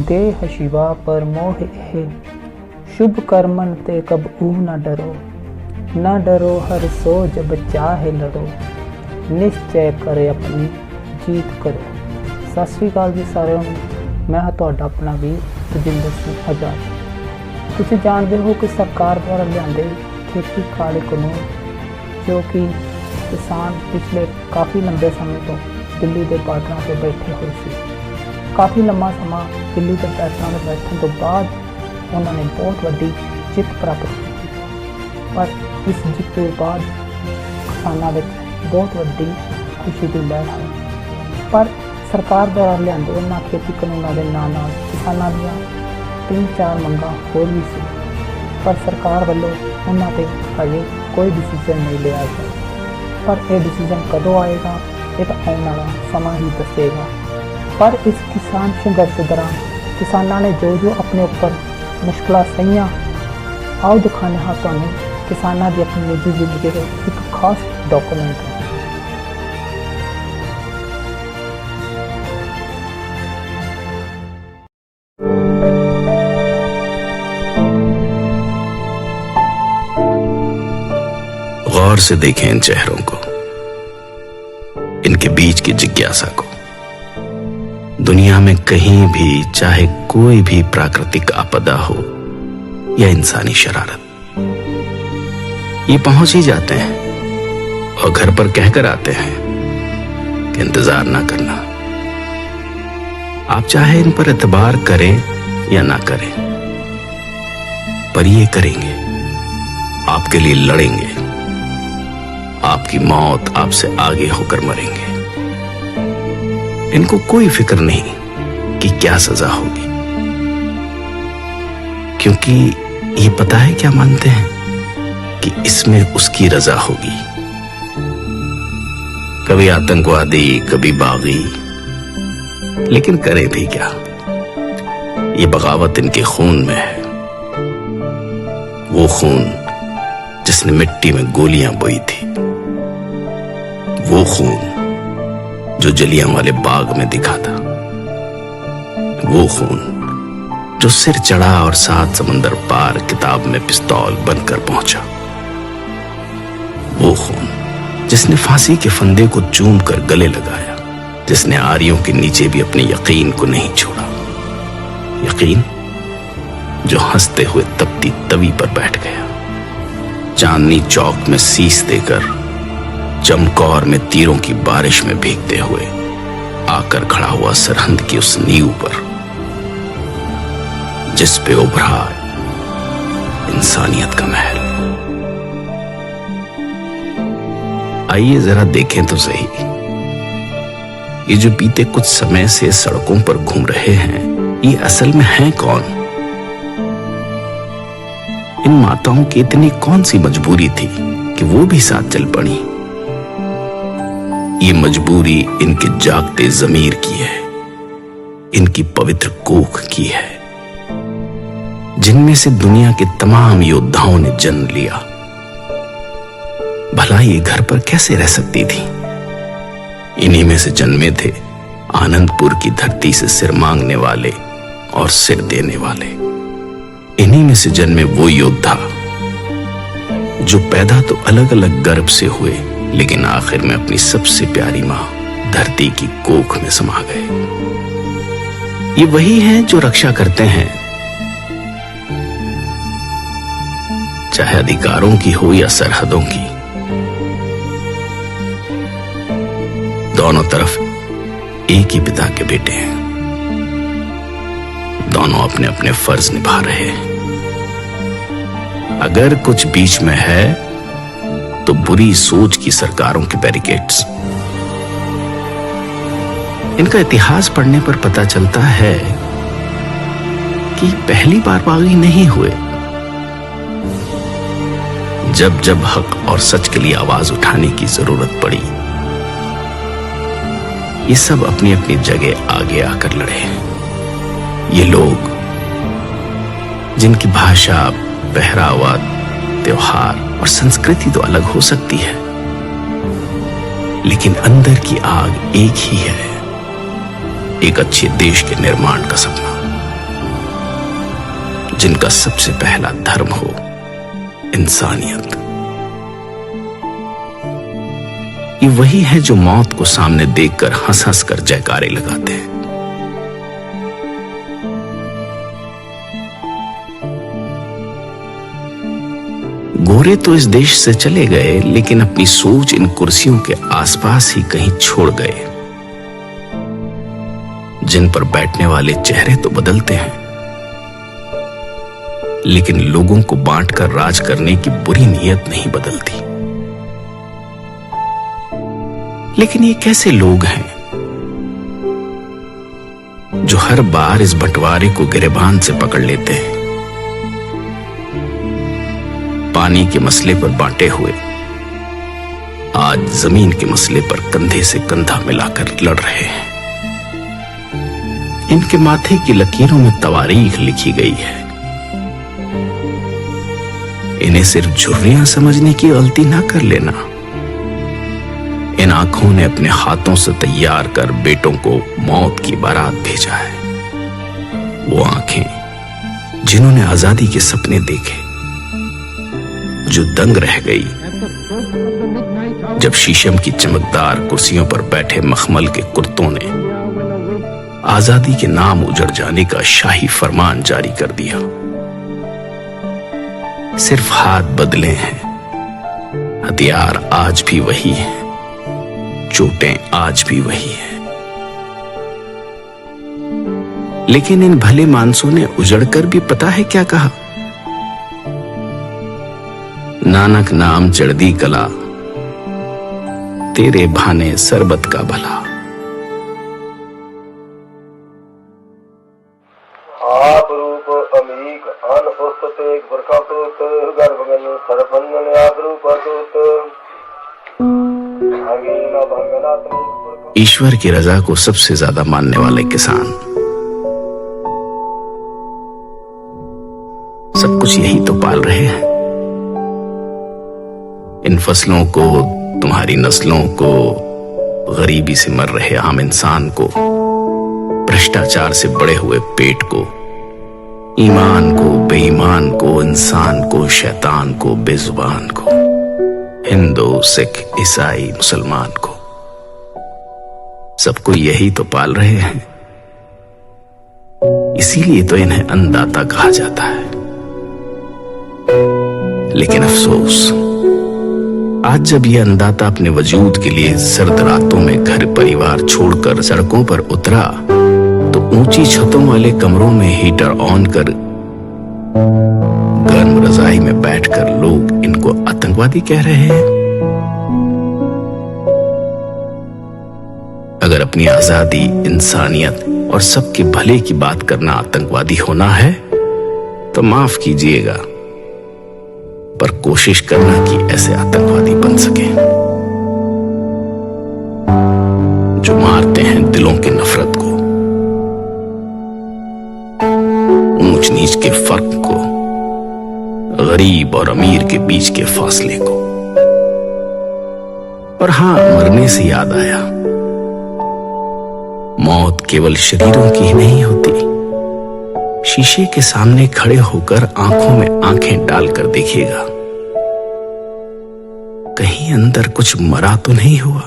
देह शिवा पर मोह है, शुभ कर्मन ते कब ऊ न डरो, न डरो हर सो जब चाहे लड़ो, निश्चय करे अपनी जीत करो। सत श्री अकाल जी सारिਆਂ ਨੂੰ, मैं हाँ तुहाडा अपना वीर तजिंदर सिंह आजाद। तुसीं जानते हो कि सरकार द्वारा लिआंदे खेती काले कानून जो कि किसान पिछले काफ़ी लंबे समय तो दिल्ली के बार्डर से बैठे हुए थे। काफ़ी लंबा समा दिल्ली के बार्डर में बैठने तो बाद उन्होंने बहुत वड्डी जित प्राप्त की, पर इस जित के बाद किसानों में बहुत वड्डी खुशी की लहर है। पर सरकार द्वारा लिआंदे उन्होंने खेती कानूनों के नाल किसानों दी 3-4 मंगां होर भी सी, पर सरकार वालों उन्होंने हजे कोई डिसीजन नहीं लिया गया। पर यह डिसीजन कदों आएगा ये तो आने वाला समा ही दसेगा। पर इस किसान संघर्ष दौरान किसानों ने जो जो अपने ऊपर मुश्किल सहियां, आओ दिखाने हाँ तुहानूं किसानों की अपनी निजी जिंदगी के एक खास डॉक्यूमेंट है। गौर से देखें इन चेहरों को, इनके बीच की जिज्ञासा को। दुनिया में कहीं भी चाहे कोई भी प्राकृतिक आपदा हो या इंसानी शरारत, ये पहुंच ही जाते हैं और घर पर कहकर आते हैं कि इंतजार ना करना। आप चाहे इन पर एतबार करें या ना करें, पर ये करेंगे, आपके लिए लड़ेंगे, आपकी मौत आपसे आगे होकर मरेंगे। इनको कोई फिक्र नहीं कि क्या सजा होगी, क्योंकि ये पता है क्या मानते हैं कि इसमें उसकी रजा होगी। कभी आतंकवादी, कभी बागी, लेकिन करें भी क्या, ये बगावत इनके खून में है। वो खून जिसने मिट्टी में गोलियां बोई थी, वो खून जो जलियांवाले बाग में दिखा था, वो खून जो सिर चढ़ा और 7 समंदर पार किताब में पिस्तौल बनकर पहुंचा, वो खून जिसने फांसी के फंदे को चूम कर गले लगाया, जिसने आरियों के नीचे भी अपने यकीन को नहीं छोड़ा। यकीन जो हंसते हुए तपती तवी पर बैठ गया, चांदनी चौक में शीश देकर चमकौर में तीरों की बारिश में भीगते हुए आकर खड़ा हुआ सरहद की उस नींव पर, जिस पे उभरा इंसानियत का महल। आइए जरा देखें तो सही, ये जो बीते कुछ समय से सड़कों पर घूम रहे हैं, ये असल में हैं कौन? इन माताओं की इतनी कौन सी मजबूरी थी कि वो भी साथ चल पड़ी? ये मजबूरी इनके जागते जमीर की है, इनकी पवित्र कोख की है, जिनमें से दुनिया के तमाम योद्धाओं ने जन्म लिया। भला ये घर पर कैसे रह सकती थी? इन्हीं में से जन्मे थे आनंदपुर की धरती से सिर मांगने वाले और सिर देने वाले। इन्हीं में से जन्मे वो योद्धा जो पैदा तो अलग अलग गर्भ से हुए, लेकिन आखिर में अपनी सबसे प्यारी मां धरती की कोख में समा गए। ये वही हैं जो रक्षा करते हैं, चाहे अधिकारों की हो या सरहदों की। दोनों तरफ एक ही पिता के बेटे हैं, दोनों अपने अपने फर्ज निभा रहे हैं। अगर कुछ बीच में है तो बुरी सोच की सरकारों के बैरिकेड्स। इनका इतिहास पढ़ने पर पता चलता है कि पहली बार बागी नहीं हुए। जब जब हक और सच के लिए आवाज उठाने की जरूरत पड़ी, ये सब अपनी अपनी जगह आगे आकर लड़े। ये लोग जिनकी भाषा, पहरावा, त्योहार और संस्कृति तो अलग हो सकती है, लेकिन अंदर की आग एक ही है, एक अच्छे देश के निर्माण का सपना। जिनका सबसे पहला धर्म हो इंसानियत। ये वही है जो मौत को सामने देखकर हंस हंस कर जयकारे लगाते हैं। गोरे तो इस देश से चले गए, लेकिन अपनी सोच इन कुर्सियों के आसपास ही कहीं छोड़ गए। जिन पर बैठने वाले चेहरे तो बदलते हैं, लेकिन लोगों को बांटकर राज करने की बुरी नीयत नहीं बदलती। लेकिन ये कैसे लोग हैं जो हर बार इस बंटवारे को गिरेबान से पकड़ लेते हैं? पानी के मसले पर बांटे हुए आज जमीन के मसले पर कंधे से कंधा मिलाकर लड़ रहे हैं। इनके माथे की लकीरों में तवारीख लिखी गई है। इन्हें सिर्फ झुर्रियां समझने की गलती ना कर लेना। इन आंखों ने अपने हाथों से तैयार कर बेटों को मौत की बारात भेजा है। वो आंखें जिन्होंने आजादी के सपने देखे, जो दंग रह गई जब शीशम की चमकदार कुर्सियों पर बैठे मखमल के कुर्तों ने आजादी के नाम उजड़ जाने का शाही फरमान जारी कर दिया। सिर्फ हाथ बदले हैं, हथियार आज भी वही है, चोटें आज भी वही है। लेकिन इन भले मानसों ने उजड़कर भी पता है क्या कहा? नानक नाम चढ़दी कला, तेरे भाने सरबत का भला। आप रूप अमीक अन पुस्तते बरकातोत गर्भगन सरपंगन आप रूपातोत भागीना भंगनात्मक। ईश्वर की रजा को सबसे ज्यादा मानने वाले किसान सब कुछ यही तो पाल रहे हैं। इन फसलों को, तुम्हारी नस्लों को, गरीबी से मर रहे आम इंसान को, भ्रष्टाचार से बड़े हुए पेट को, ईमान को, बेईमान को, इंसान को, शैतान को, बेजुबान को, हिंदू, सिख, ईसाई, मुसलमान को, सबको यही तो पाल रहे हैं। इसीलिए तो इन्हें अन्नदाता कहा जाता है। लेकिन अफसोस, आज जब यह अन्नदाता अपने वजूद के लिए सर्द रातों में घर परिवार छोड़कर सड़कों पर उतरा, तो ऊंची छतों वाले कमरों में हीटर ऑन कर गर्म रजाई में बैठकर लोग इनको आतंकवादी कह रहे हैं। अगर अपनी आजादी, इंसानियत और सबके भले की बात करना आतंकवादी होना है तो माफ कीजिएगा, पर कोशिश करना कि ऐसे आतंकवादी बन सके जो मारते हैं दिलों की नफरत को, ऊंच नीच के फर्क को, गरीब और अमीर के बीच के फासले को। और हां, मरने से याद आया, मौत केवल शरीरों की ही नहीं होती। शीशे के सामने खड़े होकर आंखों में आंखें डालकर देखिएगा, कहीं अंदर कुछ मरा तो नहीं हुआ।